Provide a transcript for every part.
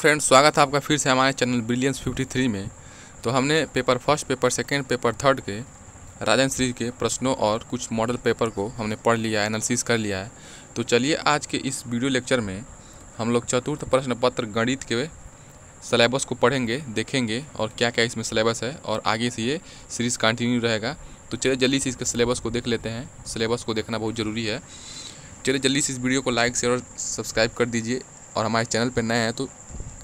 Friends, स्वागत है आपका फिर से हमारे चैनल ब्रिलियंस 53 में। तो हमने paper first, paper second, paper third के राजन सीरीज के प्रश्नों और कुछ मॉडल पेपर को हमने पढ़ लिया है, एनालिसिस कर लिया है। तो चलिए आज के इस वीडियो लेक्चर में हम लोग चतुर्थ प्रश्न पत्र गणित के सिलेबस को पढ़ेंगे, देखेंगे और क्या क्या इसमें सिलेबस है, और आगे से ये सीरीज़ कंटिन्यू रहेगा। तो चलिए जल्दी से इसके सिलेबस को देख लेते हैं। सिलेबस को देखना बहुत ज़रूरी है। चलिए जल्दी से इस वीडियो को लाइक, शेयर और सब्सक्राइब कर दीजिए, और हमारे चैनल पर नए हैं तो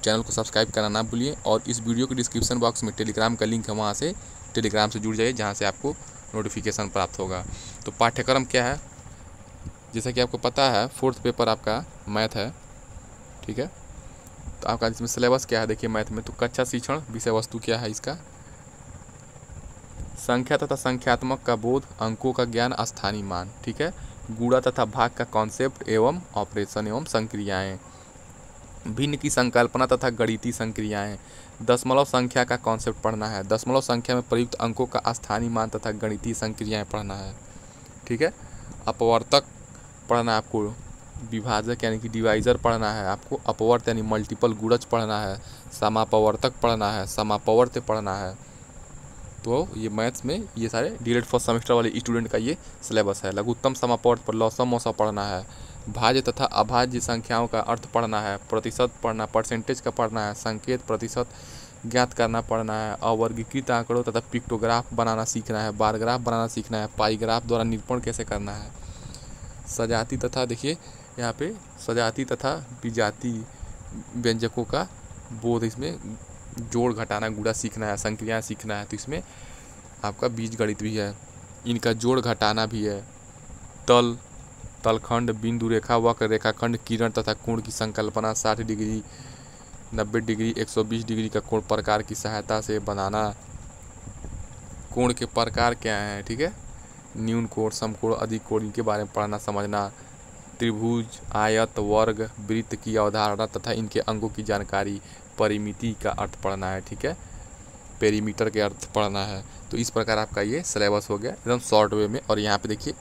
चैनल को सब्सक्राइब करना ना भूलिए। और इस वीडियो के डिस्क्रिप्शन बॉक्स में टेलीग्राम का लिंक है, वहाँ से टेलीग्राम से जुड़ जाइए, जहाँ से आपको नोटिफिकेशन प्राप्त होगा। तो पाठ्यक्रम क्या है, जैसा कि आपको पता है फोर्थ पेपर आपका मैथ है, ठीक है। तो आपका इसमें सिलेबस क्या है देखिए मैथ में। तो कक्षा शिक्षण विषय वस्तु क्या है इसका, संख्या तथा संख्यात्मक का बोध, अंकों का ज्ञान, स्थानीय मान, ठीक है। गुणा तथा भाग का कॉन्सेप्ट एवं ऑपरेशन एवं संक्रियाएं, भिन्न की संकल्पना तथा गणितीय संक्रियाएं, दशमलव संख्या का कॉन्सेप्ट पढ़ना है, दशमलव संख्या में प्रयुक्त अंकों का स्थानीय मान तथा गणितीय संक्रियाएं पढ़ना है, ठीक है। अपवर्तक पढ़ना है आपको, विभाजक यानी कि डिवाइजर पढ़ना है आपको, अपवर्त यानी मल्टीपल गुणज पढ़ना है, समापवर्तक पढ़ना है, समापवर्त पढ़ना है। तो ये मैथ्स में ये सारे डीएलएड फर्स्ट सेमेस्टर वाले स्टूडेंट का ये सिलेबस है। लघुत्तम समापवर्त पर लौसम मौसा पढ़ना है, भाज्य तथा अभाज्य संख्याओं का अर्थ पढ़ना है, प्रतिशत पढ़ना, परसेंटेज का पढ़ना है, संकेत प्रतिशत ज्ञात करना पढ़ना है, अवर्गीकृत आंकड़ों तथा पिक्टोग्राफ बनाना सीखना है, बार ग्राफ बनाना सीखना है, पाई ग्राफ द्वारा निरूपण कैसे करना है, सजाती तथा देखिए यहाँ पे सजाती तथा विजाती व्यंजकों का बोध, इसमें जोड़ घटाना गुणा सीखना है, संक्रियाएं सीखना है। तो इसमें आपका बीज गणित भी है, इनका जोड़ घटाना भी है, तल तलखंड, बिंदु रेखा, वक्र रेखाखंड, किरण तथा कोण की संकल्पना, 60 डिग्री, 90 डिग्री, 120 डिग्री का कोण प्रकार की सहायता से बनाना, कोण के प्रकार क्या हैं, ठीक है। न्यून कोण, समकोण, अधिक कोण, इनके बारे में पढ़ना समझना, त्रिभुज, आयत, वर्ग, वृत्त की अवधारणा तथा इनके अंगों की जानकारी, परिमिति का अर्थ पढ़ना है, ठीक है, पेरीमीटर के अर्थ पढ़ना है। तो इस प्रकार आपका ये सिलेबस हो गया एकदम शॉर्ट वे में। और यहाँ पे देखिए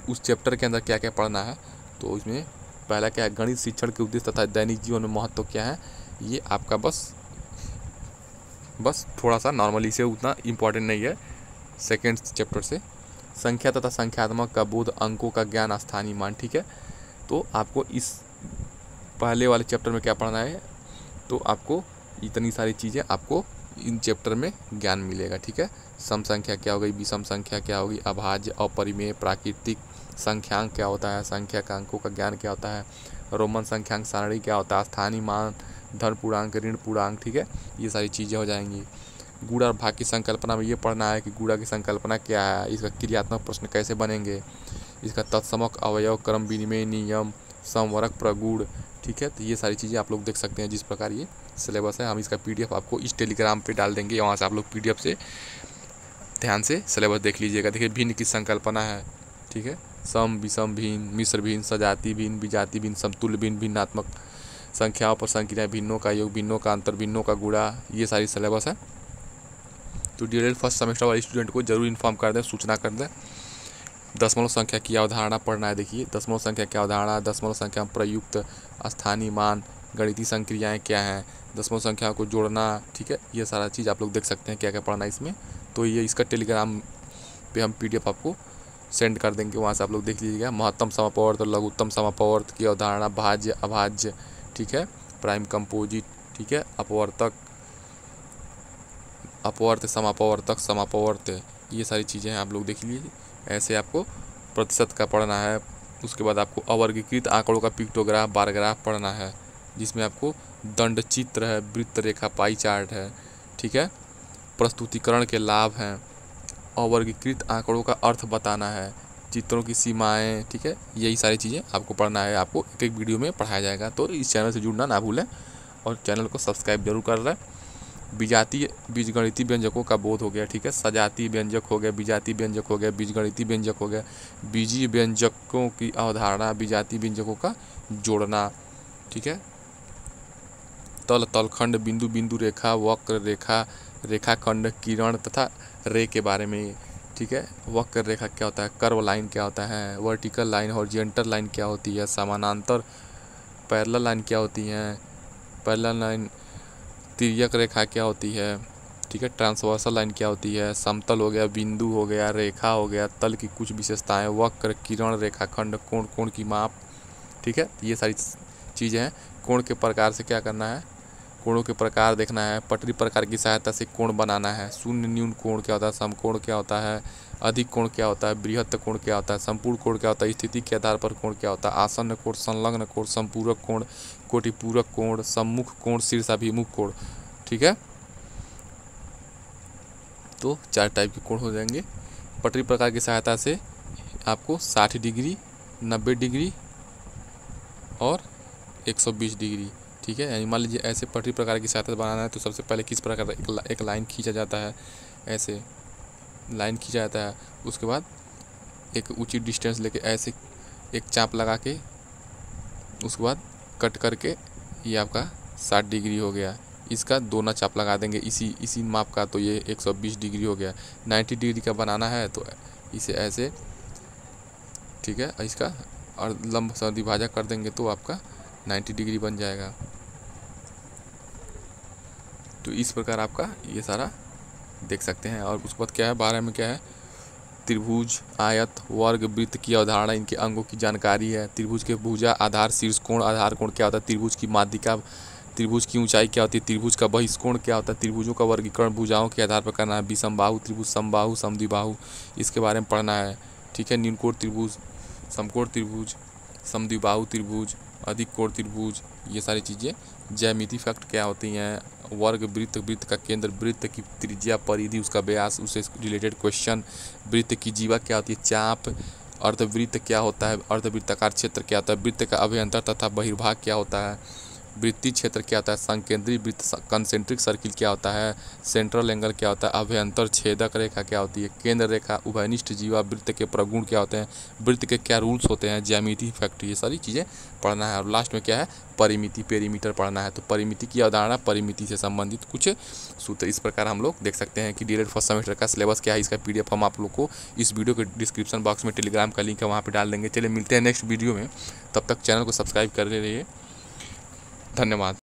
उस चैप्टर के अंदर क्या क्या पढ़ना है। तो इसमें पहला क्या है, गणित शिक्षण के उद्देश्य तथा दैनिक जीवन में महत्व क्या है, ये आपका बस थोड़ा सा नॉर्मली से उतना इम्पोर्टेंट नहीं है सेकेंड चैप्टर से। संख्या तथा संख्यात्मक का बोध, अंकों का ज्ञान, स्थानीय मान, ठीक है। तो आपको इस पहले वाले चैप्टर में क्या पढ़ना है, तो आपको इतनी सारी चीज़ें आपको इन चैप्टर में ज्ञान मिलेगा, ठीक है। सम संख्या क्या हो गई, विषम संख्या क्या होगी, अभाज्य, अपरिमेय, प्राकृतिक संख्यांक क्या होता है, संख्या का अंकों का ज्ञान क्या होता है, रोमन संख्यांक सारणी क्या होता है, स्थानीय मान, धन पूर्णांक, ऋण पूर्णांक, ठीक है। ये सारी चीज़ें हो जाएंगी। गुणा और भाग की संकल्पना में ये पढ़ना है कि गुणा की संकल्पना क्या है, इसका क्रियात्मक प्रश्न कैसे बनेंगे, इसका तत्समक अवयव, क्रम विनिमय नियम, समवरक प्रगुण, ठीक है। तो ये सारी चीज़ें आप लोग देख सकते हैं जिस प्रकार ये सिलेबस है। हम इसका पीडीएफ आपको इस टेलीग्राम पे डाल देंगे, वहाँ से आप लोग पीडीएफ से ध्यान से सिलेबस देख लीजिएगा। देखिए भिन्न की संकल्पना है, ठीक है, सम, विषम, भिन्न, मिश्र भिन्न, सजाती भिन्न, विजाती भिन्न, समतुल्य भिन्न, भिन्नात्मक संख्याओं पर संक्रियाएं, भिन्नों का योग, भिन्नों का अंतर, भिन्नों का गुणा, ये सारी सिलेबस है। तो डीएलएड फर्स्ट सेमेस्टर वाले स्टूडेंट को जरूर इन्फॉर्म कर दें, सूचना कर दें। दशमलव संख्या की अवधारणा पढ़ना है। देखिए दशमलव संख्या की अवधारणा, दशमलव संख्या में प्रयुक्त स्थानीय मान, गणितीय संक्रियाएं क्या हैं, दशमलव संख्या को जोड़ना, ठीक है। ये सारा चीज़ आप लोग देख सकते हैं क्या क्या पढ़ना है इसमें। तो ये इसका टेलीग्राम पे हम पीडीएफ आपको सेंड कर देंगे, वहाँ से आप लोग देख लीजिएगा। महत्तम समापवर्त और लघुत्तम समापवर्त की अवधारणा, भाज्य, अभाज्य, ठीक है, प्राइम कंपोजिट, ठीक है, अपवर्तक, अपवर्त, समापवर्तक, समापवर्त, ये सारी चीज़ें हैं आप लोग देख लीजिए। ऐसे आपको प्रतिशत का पढ़ना है। उसके बाद आपको अवर्गीकृत आंकड़ों का पिक्टोग्राफ, बार ग्राफ पढ़ना है, जिसमें आपको दंड चित्र है, वृत्त रेखा, पाई चार्ट है, ठीक है, प्रस्तुतिकरण के लाभ हैं, अवर्गीकृत आंकड़ों का अर्थ बताना है, चित्रों की सीमाएं, ठीक है। यही सारी चीज़ें आपको पढ़ना है, आपको एक एक वीडियो में पढ़ाया जाएगा। तो इस चैनल से जुड़ना ना भूलें और चैनल को सब्सक्राइब जरूर कर लें। विजातीय बीजगणितीय व्यंजकों का बोध हो गया, ठीक है, सजातीय व्यंजक हो गया, विजातीय व्यंजक हो गया, बीजगणितीय व्यंजक हो गया, बीजीय व्यंजकों की अवधारणा, विजातीय व्यंजकों का जोड़ना, ठीक है, तल तलखंड, बिंदु बिंदु रेखा, वक्र रेखा, रेखाखंड, किरण तथा रे के बारे में, ठीक है। वक्र रेखा क्या होता है, कर्व लाइन क्या होता है, वर्टिकल लाइन, हॉरिजॉन्टल लाइन क्या होती है, समानांतर पैरेलल लाइन क्या होती हैं, पैरेलल लाइन, तिर्यक रेखा क्या होती है, ठीक है, ट्रांसवर्सल लाइन क्या होती है, समतल हो गया, बिंदु हो गया, रेखा हो गया, तल की कुछ विशेषताएं, वक्र, किरण, रेखाखंड, कोण, कोण की माप, ठीक है, ये सारी चीज़ें हैं। कोण के प्रकार से क्या करना है, कोणों के प्रकार देखना है, पटरी प्रकार की सहायता से कोण बनाना है। शून्य न्यून कोण क्या होता है, समकोण क्या होता है, अधिक कोण क्या होता है, बृहत्त कोण क्या होता है, संपूर्ण कोण क्या होता है, स्थिति के आधार पर कोण क्या होता है, आसन्न कोण, संलग्न कोण, संपूरक कोण, कोटिपूरक कोण, सम्मुख कोण, शीर्षाभिमुख कोण, ठीक है। तो 4 टाइप के कोण हो जाएंगे। पटरी प्रकार की सहायता से आपको 60 डिग्री, 90 डिग्री और 120 डिग्री, ठीक है। यानी मान लीजिए ऐसे पटरी प्रकार की सहायता बनाना है तो सबसे पहले किस प्रकार एक लाइन खींचा जाता है, ऐसे लाइन खींचा जाता है, उसके बाद एक उचित डिस्टेंस लेके ऐसे एक चाप लगा के उसके बाद कट करके ये आपका 60 डिग्री हो गया। इसका दोना चाप लगा देंगे इसी माप का, तो ये 120 डिग्री हो गया। 90 डिग्री का बनाना है तो इसे ऐसे, ठीक है, इसका और लंब द्विभाजक कर देंगे तो आपका 90 डिग्री बन जाएगा। तो इस प्रकार आपका ये सारा देख सकते हैं। और उसके बाद क्या है, 12 में क्या है, त्रिभुज, आयत, वर्ग, वृत्त की अवधारणा, इनके अंगों की जानकारी है। त्रिभुज के भुजा, आधार, शीर्ष कोण, आधार कोण क्या होता है, त्रिभुज की माध्यिका, त्रिभुज की ऊंचाई क्या होती है, त्रिभुज का बहिष्कोण क्या होता है, त्रिभुजों का वर्गीकरण भुजाओं के आधार पर करना है। विषमबाहु त्रिभुज, समबाहु, समद्विबाहु, इसके बारे में पढ़ना है, ठीक है। न्यूनकोण त्रिभुज, समकोण त्रिभुज, समद्विबाहु त्रिभुज, अधिक कोण त्रिभुज, ये सारी चीज़ें। ज्यामिति फैक्ट क्या होती हैं, वर्ग, वृत्त, वृत्त का केंद्र, वृत्त की त्रिज्या, परिधि, उसका व्यास, उससे रिलेटेड क्वेश्चन, वृत्त की जीवा क्या होती है, चाप, अर्धवृत्त क्या होता है, अर्धवृत्ताकार क्षेत्र क्या होता है, वृत्त का अभ्यंतर तथा बहिर्भाग क्या होता है, वृत्तीय क्षेत्र क्या होता है, संकेंद्रीय वृत्त, कंसेंट्रिक सर्किल क्या होता है, सेंट्रल एंगल क्या होता है, अभ्यंतर छेदक रेखा क्या होती है, केंद्र रेखा, उभयनिष्ठ जीवा, वृत्त के प्रगुण क्या होते हैं, वृत्त के क्या रूल्स होते हैं, ज्यामिति फैक्ट, ये सारी चीज़ें पढ़ना है। और लास्ट में क्या है, परिमिति, पेरीमीटर पढ़ना है। तो परिमिति की अवधारणा, परिमिति से संबंधित कुछ सूत्र, इस प्रकार हम लोग देख सकते हैं कि डीएलएड फर्स्ट सेमेस्टर का सिलेबस क्या है। इसका PDF हम आप लोग को इस वीडियो के डिस्क्रिप्शन बॉक्स में टेलीग्राम का लिंक है, वहाँ पर डाल देंगे। चलिए मिलते हैं नेक्स्ट वीडियो में, तब तक चैनल को सब्सक्राइब कर रहिए। धन्यवाद।